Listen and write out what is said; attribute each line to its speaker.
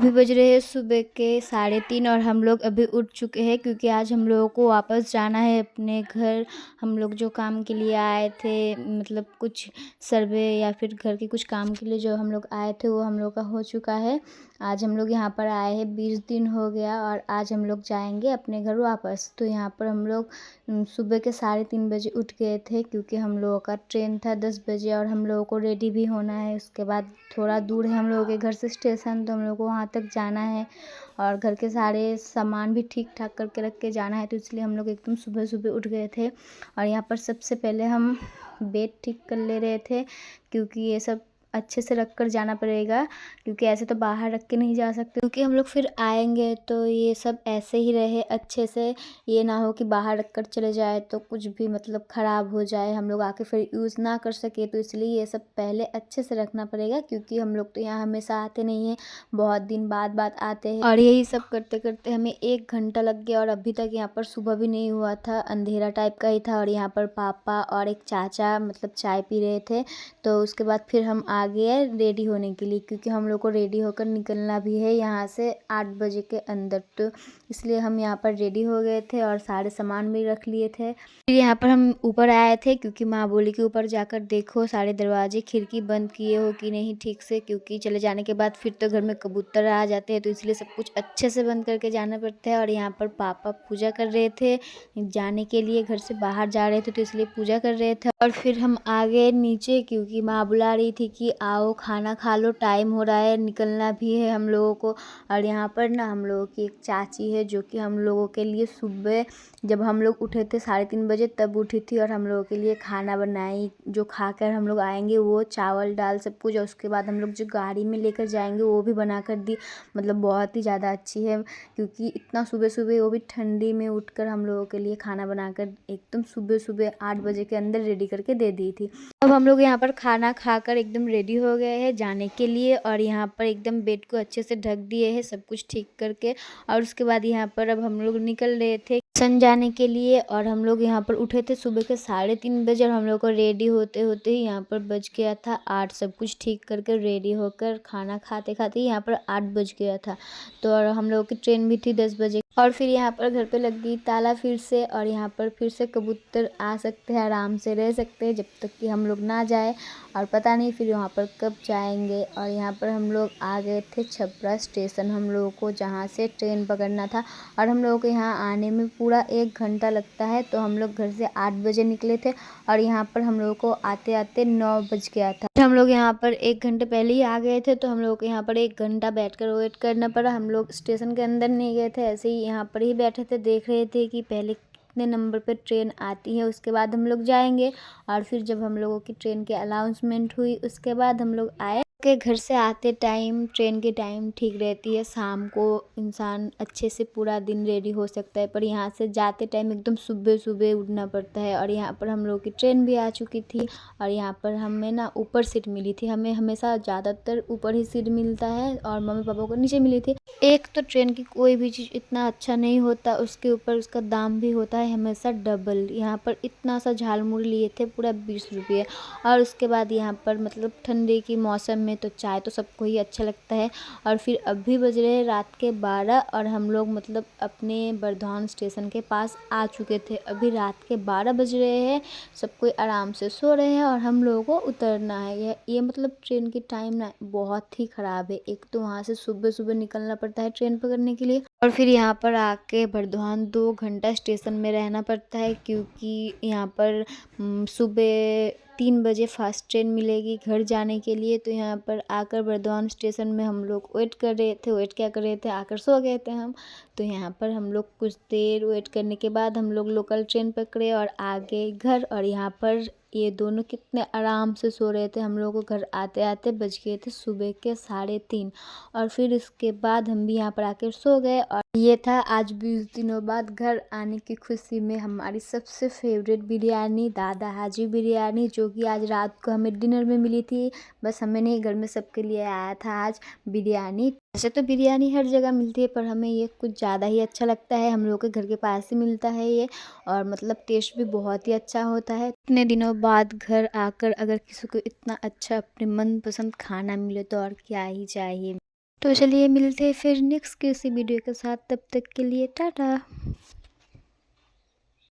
Speaker 1: अभी बज रहे हैं सुबह के 3:30 और हम लोग अभी उठ चुके हैं क्योंकि आज हम लोगों को वापस जाना है अपने घर। हम लोग जो काम के लिए आए थे, मतलब कुछ सर्वे या फिर घर के कुछ काम के लिए जो हम लोग आए थे वो हम लोग का हो चुका है। आज हम लोग यहाँ पर आए हैं 20 दिन हो गया और आज हम लोग जाएंगे अपने घर वापस। तो यहाँ पर हम लोग सुबह के 3:30 बजे उठ गए थे क्योंकि हम लोगों का ट्रेन था 10 बजे और हम लोगों को रेडी भी होना है। उसके बाद थोड़ा दूर है हम लोगों के घर से स्टेशन, तो हम लोग को वहाँ तक जाना है और घर के सारे सामान भी ठीक ठाक करके रख के जाना है। तो इसलिए हम लोग एकदम सुबह सुबह उठ गए थे और यहाँ पर सबसे पहले हम बेड ठीक कर ले रहे थे क्योंकि ये सब अच्छे से रख कर जाना पड़ेगा क्योंकि ऐसे तो बाहर रख के नहीं जा सकते, क्योंकि हम लोग फिर आएंगे तो ये सब ऐसे ही रहे अच्छे से, ये ना हो कि बाहर रख कर चले जाए तो कुछ भी मतलब ख़राब हो जाए, हम लोग आके फिर यूज़ ना कर सके। तो इसलिए ये सब पहले अच्छे से रखना पड़ेगा क्योंकि हम लोग तो यहाँ हमेशा आते नहीं हैं, बहुत दिन बाद आते हैं और यही सब करते करते हमें 1 घंटा लग गया और अभी तक यहाँ पर सुबह भी नहीं हुआ था, अंधेरा टाइप का ही था। और यहाँ पर पापा और एक चाचा मतलब चाय पी रहे थे। तो उसके बाद फिर हम आ गए रेडी होने के लिए क्योंकि हम लोग को रेडी होकर निकलना भी है यहाँ से 8 बजे के अंदर। तो इसलिए हम यहाँ पर रेडी हो गए थे और सारे सामान भी रख लिए थे। फिर यहाँ पर हम ऊपर आए थे क्योंकि माँ बोली कि ऊपर जाकर देखो सारे दरवाजे खिड़की बंद किए हो कि नहीं ठीक से, क्योंकि चले जाने के बाद फिर तो घर में कबूतर आ जाते हैं, तो इसलिए सब कुछ अच्छे से बंद करके जाना पड़ता है। और यहाँ पर पापा पूजा कर रहे थे जाने के लिए, घर से बाहर जा रहे थे तो इसलिए पूजा कर रहे थे। और फिर हम आ गए नीचे क्योंकि माँ बुला रही थी कि आओ खाना खा लो, टाइम हो रहा है, निकलना भी है हम लोगों को। और यहाँ पर ना हम लोगों की एक चाची है जो कि हम लोगों के लिए सुबह जब हम लोग उठे थे 3:30 बजे तब उठी थी और हम लोगों के लिए खाना बनाई, जो खाकर हम लोग आएंगे वो चावल दाल सब कुछ। और उसके बाद हम लोग जो गाड़ी में लेकर जाएंगे वो भी बना कर दी, मतलब बहुत ही ज़्यादा अच्छी है क्योंकि इतना सुबह सुबह वो भी ठंडी में उठकर हम लोगों के लिए खाना बनाकर एकदम सुबह सुबह 8 बजे के अंदर रेडी करके दे दी थी। अब हम लोग यहाँ पर खाना खाकर एकदम रेडी हो गए हैं जाने के लिए और यहाँ पर एकदम बेड को अच्छे से ढक दिए हैं सब कुछ ठीक करके। और उसके बाद यहाँ पर अब हम लोग निकल रहे थे सन जाने के लिए और हम लोग यहाँ पर उठे थे सुबह के 3:30 बजे और हम लोग को रेडी होते होते ही यहाँ पर बज गया था 8। सब कुछ ठीक करके रेडी होकर खाना खाते खाते यहाँ पर 8 बज गया था। तो और हम लोगों की ट्रेन भी थी 10 बजे और फिर यहाँ पर घर पे लग गई ताला फिर से। और यहाँ पर फिर से कबूतर आ सकते हैं, आराम से रह सकते हैं जब तक कि हम लोग ना जाए और पता नहीं फिर वहाँ पर कब जाएंगे। और यहाँ पर हम लोग आ गए थे छपरा स्टेशन, हम लोगों को जहाँ से ट्रेन पकड़ना था और हम लोगों को यहाँ आने में पूरा 1 घंटा लगता है। तो हम लोग घर से 8 बजे निकले थे और यहाँ पर हम लोगों को आते आते 9 बज गया था। हम लोग यहाँ पर 1 घंटे पहले ही आ गए थे तो हम लोग को यहाँ पर 1 घंटा बैठकर वेट करना पड़ा। हम लोग स्टेशन के अंदर नहीं गए थे, ऐसे ही यहाँ पर ही बैठे थे, देख रहे थे कि पहले कितने नंबर पे ट्रेन आती है उसके बाद हम लोग जाएंगे। और फिर जब हम लोगों की ट्रेन की अनाउंसमेंट हुई उसके बाद हम लोग आए के घर से आते टाइम ट्रेन की टाइम ठीक रहती है, शाम को इंसान अच्छे से पूरा दिन रेडी हो सकता है, पर यहाँ से जाते टाइम एकदम सुबह सुबह उठना पड़ता है। और यहाँ पर हम लोगों की ट्रेन भी आ चुकी थी और यहाँ पर हमें ना ऊपर सीट मिली थी, हमें हमेशा ज़्यादातर ऊपर ही सीट मिलता है और मम्मी पापा को नीचे मिली थी। एक तो ट्रेन की कोई भी चीज़ इतना अच्छा नहीं होता, उसके ऊपर उसका दाम भी होता है हमेशा डबल। यहाँ पर इतना सा झालमुड़ी लिए थे पूरा 20 रुपये। और उसके बाद यहाँ पर मतलब ठंडी की मौसम में तो चाय तो सबको ही अच्छा लगता है। और फिर अभी बज रहे हैं रात के 12 और हम लोग मतलब अपने बर्धमान स्टेशन के पास आ चुके थे। अभी रात के 12 बज रहे हैं, सब कोई आराम से सो रहे हैं और हम लोगों को उतरना है। ये मतलब ट्रेन की टाइम ना बहुत ही ख़राब है, एक तो वहाँ से सुबह सुबह निकलना पड़ता है ट्रेन पकड़ने के लिए और फिर यहाँ पर आके बर्धमान 2 घंटा स्टेशन में रहना पड़ता है क्योंकि यहाँ पर सुबह 3 बजे फास्ट ट्रेन मिलेगी घर जाने के लिए। तो यहाँ पर आकर बर्धमान स्टेशन में हम लोग वेट कर रहे थे, वेट क्या कर रहे थे, आकर सो गए थे हम। तो यहाँ पर हम लोग कुछ देर वेट करने के बाद हम लोग लोकल ट्रेन पकड़े और आ गए घर। और यहाँ पर ये दोनों कितने आराम से सो रहे थे, हम लोग को घर आते आते बज गए थे सुबह के 3:30 और फिर इसके बाद हम भी यहाँ पर आकर सो गए। और ये था आज 20 दिनों बाद घर आने की खुशी में हमारी सबसे फेवरेट बिरयानी, दादा हाजी बिरयानी, जो कि आज रात को हमें डिनर में मिली थी। बस हमें नहीं, घर में सबके लिए आया था आज बिरयानी। वैसे तो बिरयानी हर जगह मिलती है पर हमें ये कुछ ज़्यादा ही अच्छा लगता है, हम लोग के घर के पास ही मिलता है ये और मतलब टेस्ट भी बहुत ही अच्छा होता है। इतने दिनों बाद घर आकर अगर किसी को इतना अच्छा अपने मनपसंद खाना मिले तो और क्या ही चाहिए। तो चलिए मिलते हैं फिर नेक्स्ट किसी वीडियो के साथ, तब तक के लिए टाटा।